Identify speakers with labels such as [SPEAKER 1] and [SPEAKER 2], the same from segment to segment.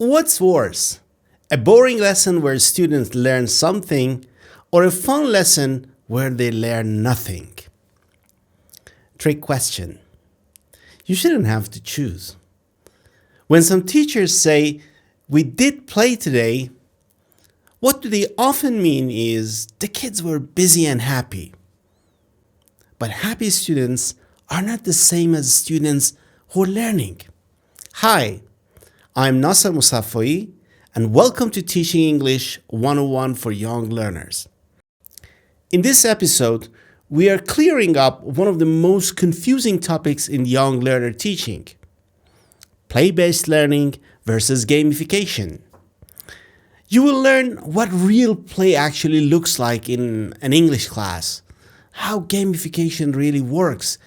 [SPEAKER 1] What's worse, a boring lesson where students learn something or a fun lesson where they learn nothing? Trick question. You shouldn't have to choose. When some teachers say, "We did play today," what do they often mean is the kids were busy and happy. But happy students are not the same as students who are learning. Hi, I'm Nasser Musafoi, and welcome to Teaching English 101 for Young Learners. In this episode, we are clearing up one of the most confusing topics in young learner teaching: play-based learning versus gamification. You will learn what real play actually looks like in an English class, how gamification really works,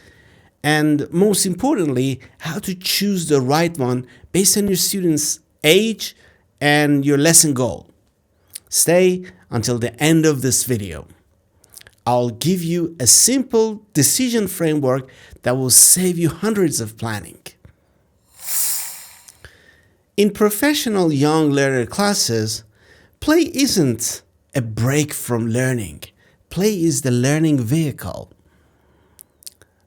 [SPEAKER 1] and most importantly, how to choose the right one based on your student's age and your lesson goal. Stay until the end of this video. I'll give you a simple decision framework that will save you hundreds of planning. In professional young learner classes, play isn't a break from learning. Play is the learning vehicle.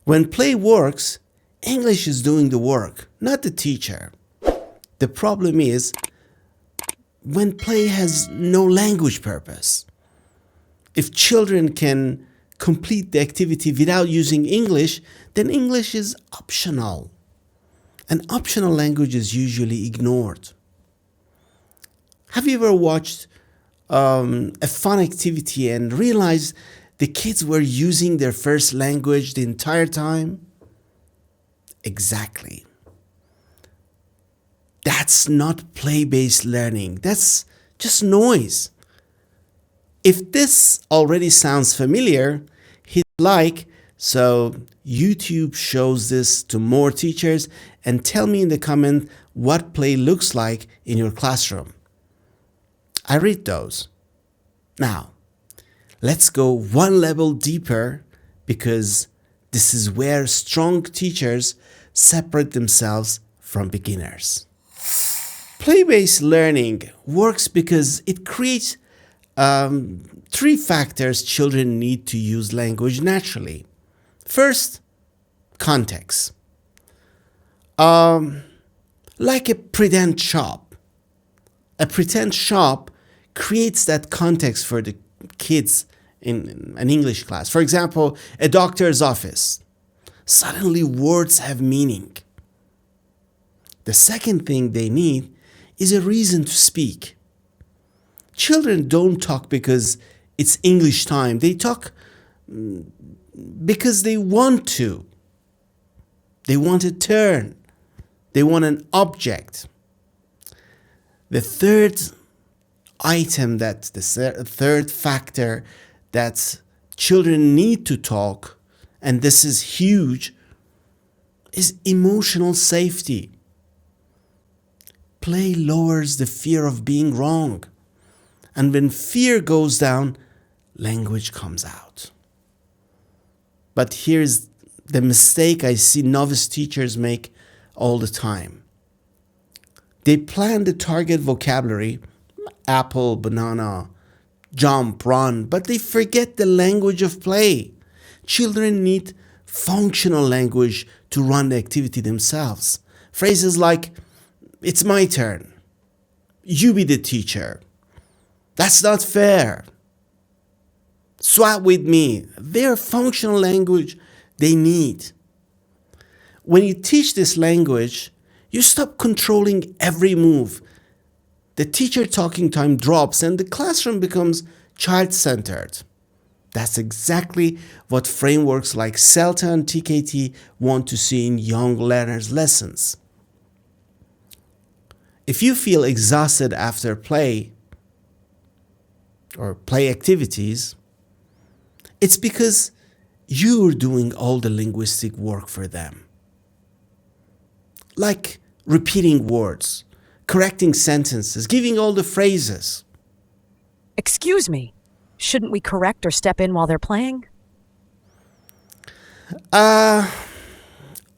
[SPEAKER 1] When play works, English is doing the work, not the teacher. The problem is when play has no language purpose. If children can complete the activity without using English, then English is optional. And optional language is usually ignored. Have you ever watched a fun activity and realized the kids were using their first language the entire time? Exactly. That's not play-based learning. That's just noise. If this already sounds familiar, hit like so YouTube shows this to more teachers, and tell me in the comment what play looks like in your classroom. I read those. Now, let's go one level deeper, because this is where strong teachers separate themselves from beginners. Play-based learning works because it creates three factors children need to use language naturally. First, context. Like a pretend shop. A pretend shop creates that context for the kids in an English class. For example, a doctor's office. Suddenly words have meaning. The second thing they need is a reason to speak. Children don't talk because it's English time. They talk because they want to. They want a turn. They want an object. The third factor that children need to talk, and this is huge, is emotional safety. Play lowers the fear of being wrong. And when fear goes down, language comes out. But here's the mistake I see novice teachers make all the time. They plan the target vocabulary, apple, banana, jump, run, but they forget the language of play. Children need functional language to run the activity themselves. Phrases like, "It's my turn," "You be the teacher," "That's not fair," "Swap with me." They're functional language they need. When you teach this language, you stop controlling every move. The teacher talking time drops and the classroom becomes child-centered. That's exactly what frameworks like CELTA and TKT want to see in young learners' lessons. If you feel exhausted after play or play activities, it's because you're doing all the linguistic work for them. Like repeating words, correcting sentences, giving all the phrases.
[SPEAKER 2] Excuse me, shouldn't we correct or step in while they're playing?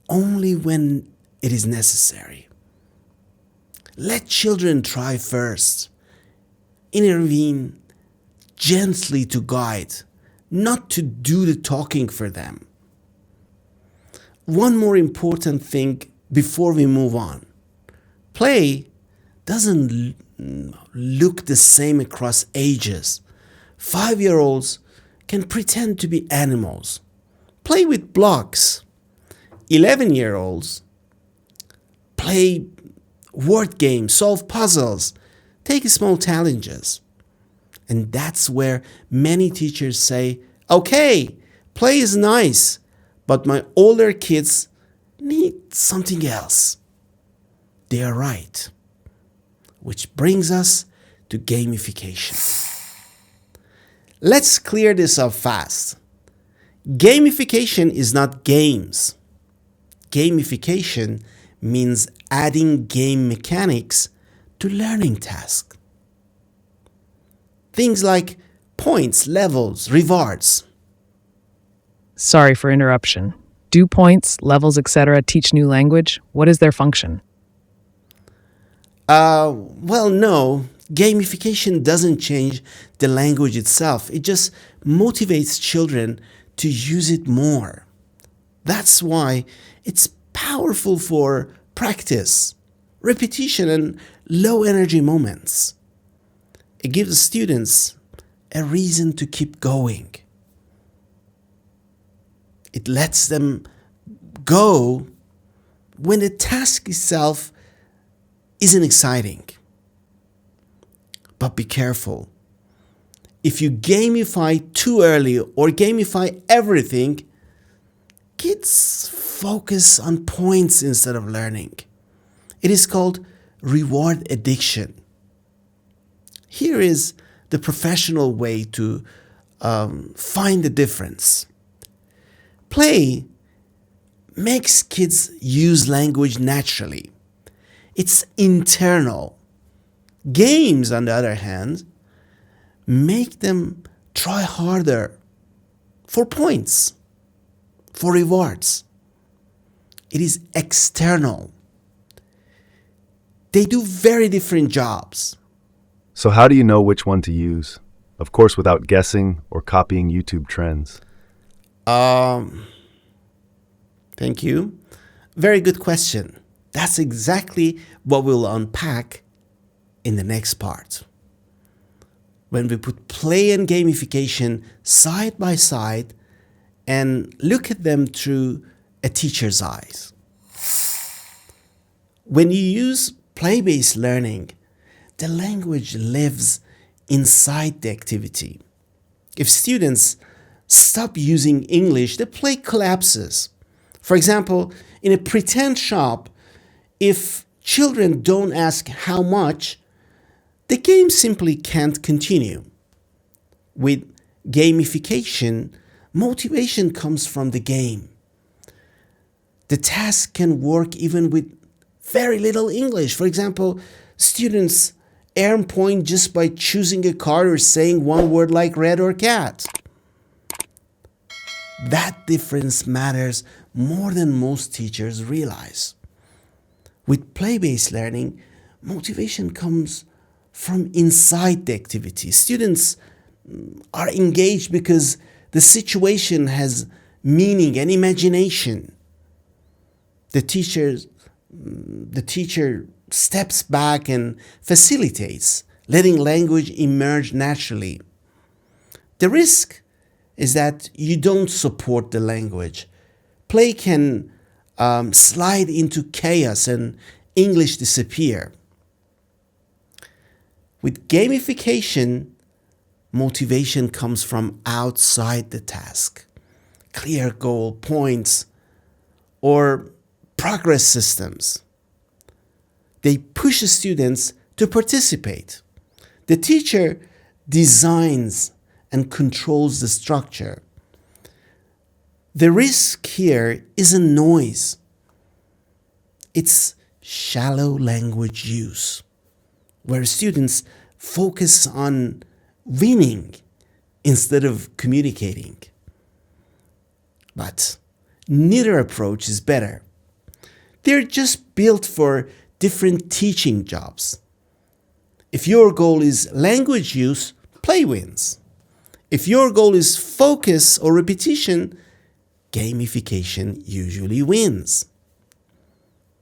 [SPEAKER 1] Only when it is necessary. Let children try first. Intervene gently to guide, not to do the talking for them. One more important thing before we move on. Play doesn't look the same across ages. 5-year-olds can pretend to be animals. Play with blocks. 11-year-olds play word games, solve puzzles, take small challenges. And that's where many teachers say, okay, play is nice, but my older kids need something else. They are right. Which brings us to gamification. Let's clear this up fast. Gamification is not games. Gamification means adding game mechanics to learning tasks. Things like points, levels, rewards.
[SPEAKER 3] Sorry for interruption. Do points, levels, etc. teach new language? What is their function?
[SPEAKER 1] Well, no. Gamification doesn't change the language itself. It just motivates children to use it more. That's why it's powerful for practice, repetition, and low energy moments. It gives students a reason to keep going. It lets them go when the task itself isn't exciting. But be careful. If you gamify too early or gamify everything, kids focus on points instead of learning. It is called reward addiction. Here is the professional way to find the difference. Play makes kids use language naturally. It's internal. Games, on the other hand, make them try harder for points, for rewards. It is external. They do very different jobs.
[SPEAKER 4] So how do you know which one to use? Of course, without guessing or copying YouTube trends.
[SPEAKER 1] Thank you. Very good question. That's exactly what we'll unpack in the next part. When we put play and gamification side by side and look at them through a teacher's eyes. When you use play-based learning, the language lives inside the activity. If students stop using English, the play collapses. For example, in a pretend shop, if children don't ask how much, the game simply can't continue. With gamification, motivation comes from the game. The task can work even with very little English. For example, students earn points just by choosing a card or saying one word like red or cat. That difference matters more than most teachers realize. With play-based learning, motivation comes from inside the activity. Students are engaged because the situation has meaning and imagination. The teacher steps back and facilitates, letting language emerge naturally. The risk is that you don't support the language. Play can slide into chaos and English disappear. With gamification, motivation comes from outside the task. Clear goal, points, or progress systems. They push students to participate. The teacher designs and controls the structure. The risk here isn't noise. It's shallow language use, where students focus on winning instead of communicating. But neither approach is better. They're just built for different teaching jobs. If your goal is language use, play wins. If your goal is focus or repetition, gamification usually wins.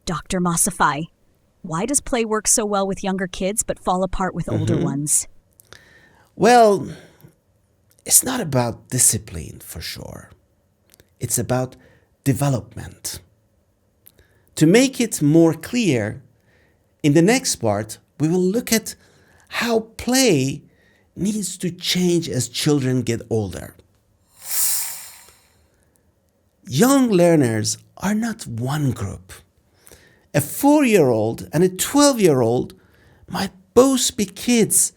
[SPEAKER 5] Dr. Masafai, why does play work so well with younger kids but fall apart with older ones?
[SPEAKER 1] Well, it's not about discipline for sure. It's about development. To make it more clear, in the next part, we will look at how play needs to change as children get older. Young learners are not one group. A 4-year-old and a 12-year-old might both be kids,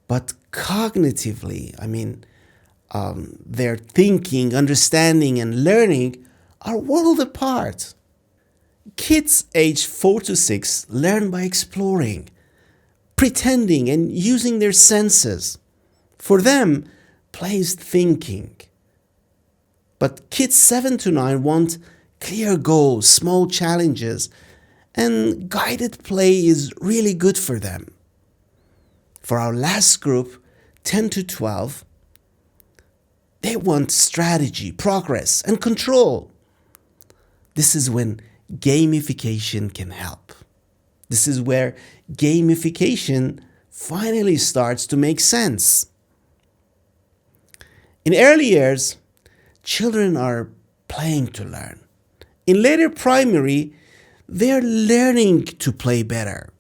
[SPEAKER 1] but cognitively, their thinking, understanding, and learning are worlds apart. Kids aged 4 to 6 learn by exploring, pretending, and using their senses. For them, play is thinking. But kids 7 to 9 want clear goals, small challenges, and guided play is really good for them. For our last group, 10 to 12, they want strategy, progress, and control. This is when gamification can help. This is where gamification finally starts to make sense. In early years, children are playing to learn. In later primary, they're learning to play better.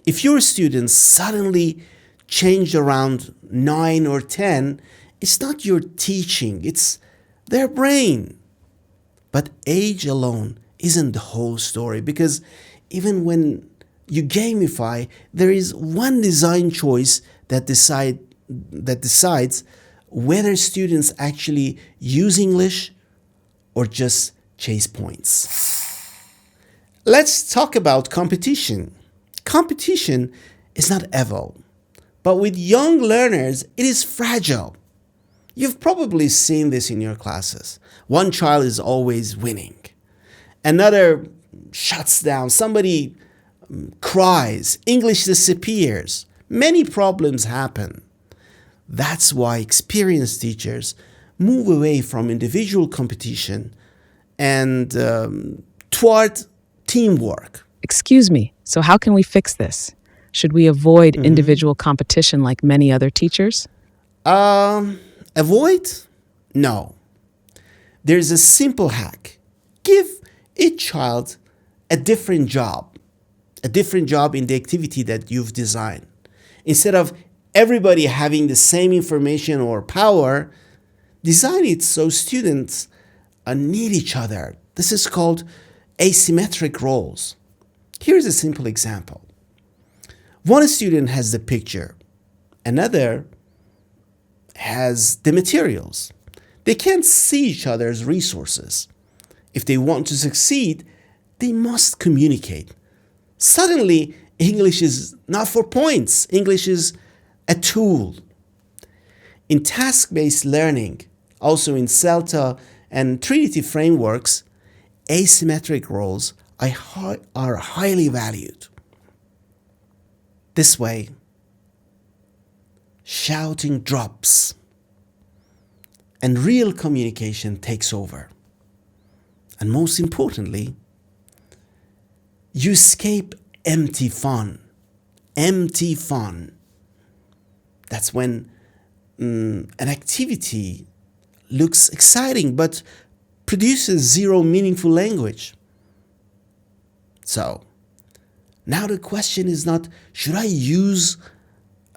[SPEAKER 1] If your students suddenly change around 9 or 10, it's not your teaching, it's their brain. But age alone isn't the whole story, because even when you gamify, there is one design choice that decides whether students actually use English or just chase points. Let's talk about competition. Competition is not evil, but with young learners, it is fragile. You've probably seen this in your classes. One child is always winning. Another shuts down. Somebody cries. English disappears. Many problems happen. That's why experienced teachers move away from individual competition and toward teamwork.
[SPEAKER 3] Excuse me, so how can we fix this? Should we avoid individual competition like many other teachers?
[SPEAKER 1] Avoid? No. There's a simple hack. Give each child a different job in the activity that you've designed. Instead of everybody having the same information or power, design it so students need each other. This is called asymmetric roles. Here's a simple example. One student has the picture, another has the materials. They can't see each other's resources. If they want to succeed, they must communicate. Suddenly, English is not for points. English is a tool. In task-based learning, also in CELTA and Trinity frameworks, asymmetric roles are highly valued. This way, shouting drops and real communication takes over. And most importantly, you escape empty fun. Empty fun. That's when an activity looks exciting but produces zero meaningful language. So, now the question is not, should I use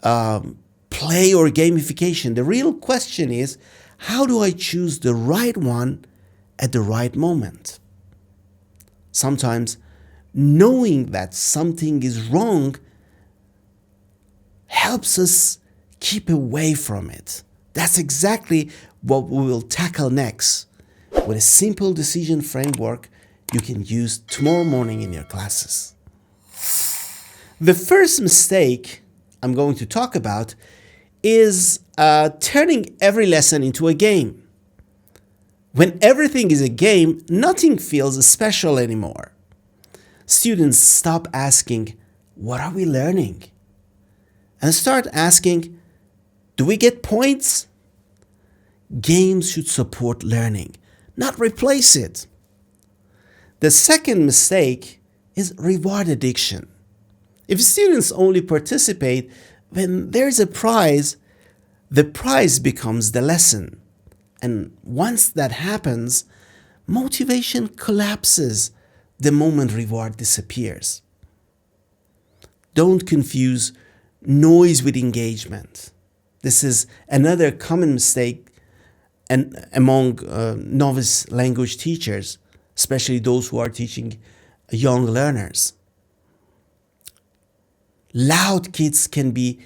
[SPEAKER 1] play or gamification? The real question is, how do I choose the right one at the right moment? Sometimes knowing that something is wrong helps us keep away from it. That's exactly what we will tackle next with a simple decision framework you can use tomorrow morning in your classes. The first mistake I'm going to talk about is turning every lesson into a game. When everything is a game, nothing feels special anymore. students stop asking, what are we learning? And start asking, do we get points? Games should support learning, not replace it. The second mistake is reward addiction. If students only participate when there's a prize, the prize becomes the lesson. And once that happens, motivation collapses the moment reward disappears. Don't confuse noise with engagement. This is another common mistake among novice language teachers, especially those who are teaching young learners. Loud kids can be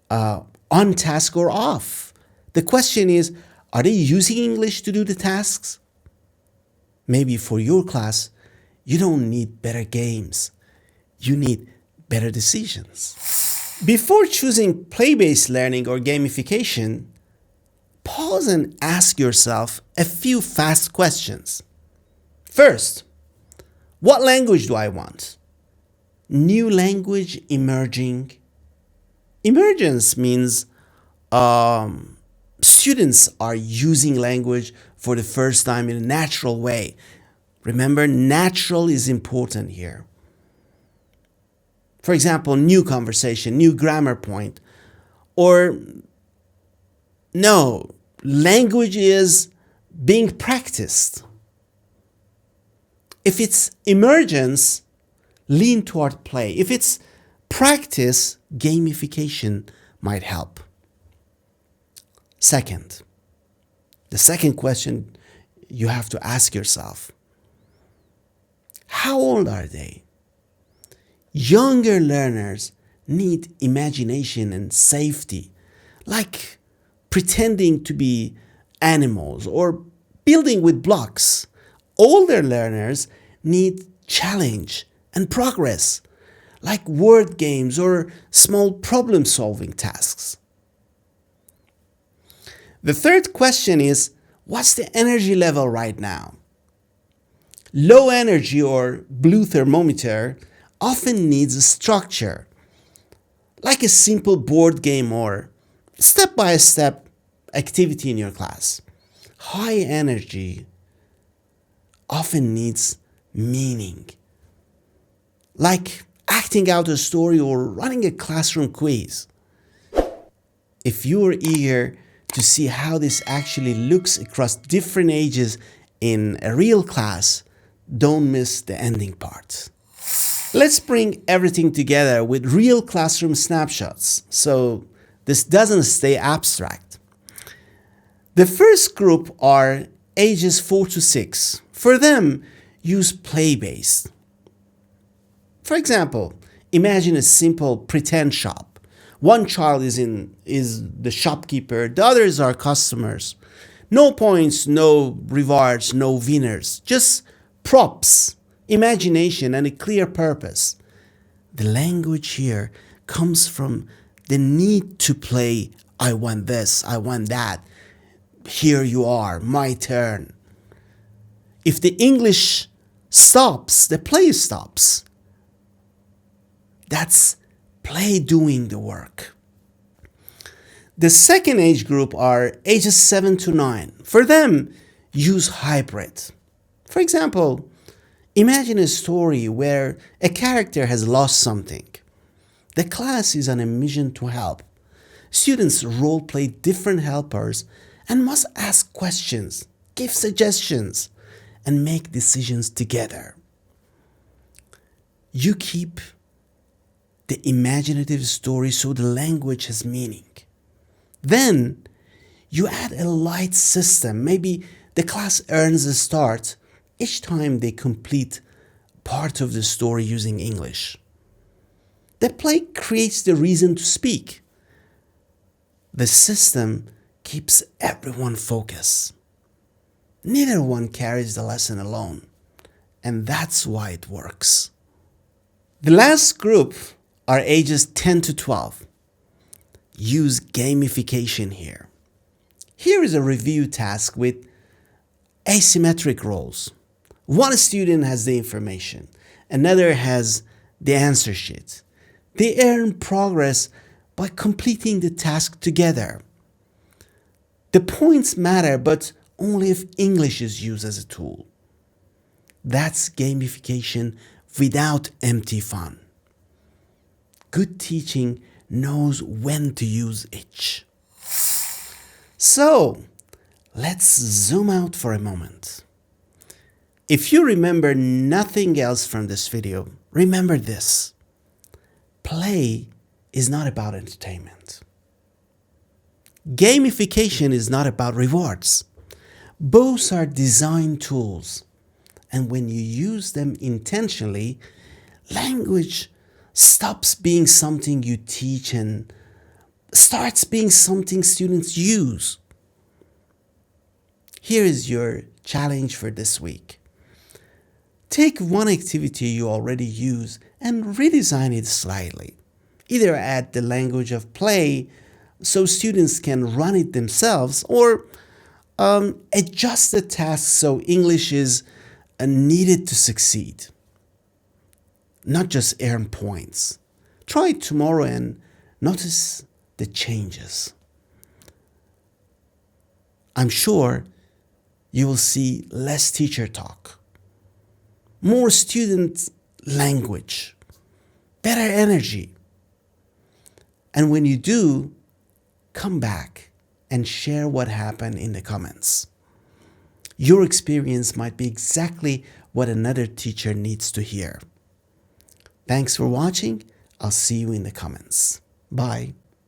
[SPEAKER 1] on task or off. The question is, are they using English to do the tasks? Maybe for your class, you don't need better games. You need better decisions. Before choosing play-based learning or gamification, pause and ask yourself a few fast questions. First, what language do I want? New language emerging. Emergence means students are using language for the first time in a natural way. Remember, natural is important here. For example, new conversation, new grammar point. Or no, language is being practiced. If it's emergence, lean toward play. If it's practice, gamification might help. Second, the second question you have to ask yourself, how old are they? Younger learners need imagination and safety, like pretending to be animals or building with blocks. Older learners need challenge and progress, like word games or small problem-solving tasks. The third question is, what's the energy level right now? Low energy or blue thermometer often needs a structure, like a simple board game or step-by-step activity in your class. High energy often needs meaning, like acting out a story or running a classroom quiz. If you're eager to see how this actually looks across different ages in a real class, don't miss the ending part. Let's bring everything together with real classroom snapshots, so this doesn't stay abstract. The first group are ages 4 to 6. For them, use play-based. For example, imagine a simple pretend shop. One child is the shopkeeper, the others are customers. No points, no rewards, no winners, just props, imagination, and a clear purpose. The language here comes from the need to play, I want this, I want that. Here you are, my turn. If the English stops, the play stops. That's play doing the work. The second age group are ages 7 to 9. For them, use hybrid. For example, imagine a story where a character has lost something. The class is on a mission to help. Students role play different helpers and must ask questions, give suggestions, and make decisions together. You keep the imaginative story so the language has meaning. Then you add a light system. Maybe the class earns a start each time they complete part of the story using English. The play creates the reason to speak. The system keeps everyone focused. Neither one carries the lesson alone, and that's why it works. The last group are ages 10 to 12. Use gamification here. Here is a review task with asymmetric roles. One student has the information, Another has the answer sheet. They earn progress by completing the task together. The points matter, but only if English is used as a tool. That's gamification without empty fun. Good teaching knows when to use each. So, let's zoom out for a moment. If you remember nothing else from this video, remember this. Play is not about entertainment. Gamification is not about rewards. Both are design tools. And when you use them intentionally, language stops being something you teach and starts being something students use. Here is your challenge for this week. Take one activity you already use and redesign it slightly. Either add the language of play so students can run it themselves, or adjust the task so English is needed to succeed, not just earn points. Try it tomorrow and notice the changes. I'm sure you will see less teacher talk, more student language, better energy. And when you do, come back and share what happened in the comments. Your experience might be exactly what another teacher needs to hear. Thanks for watching. I'll see you in the comments. Bye.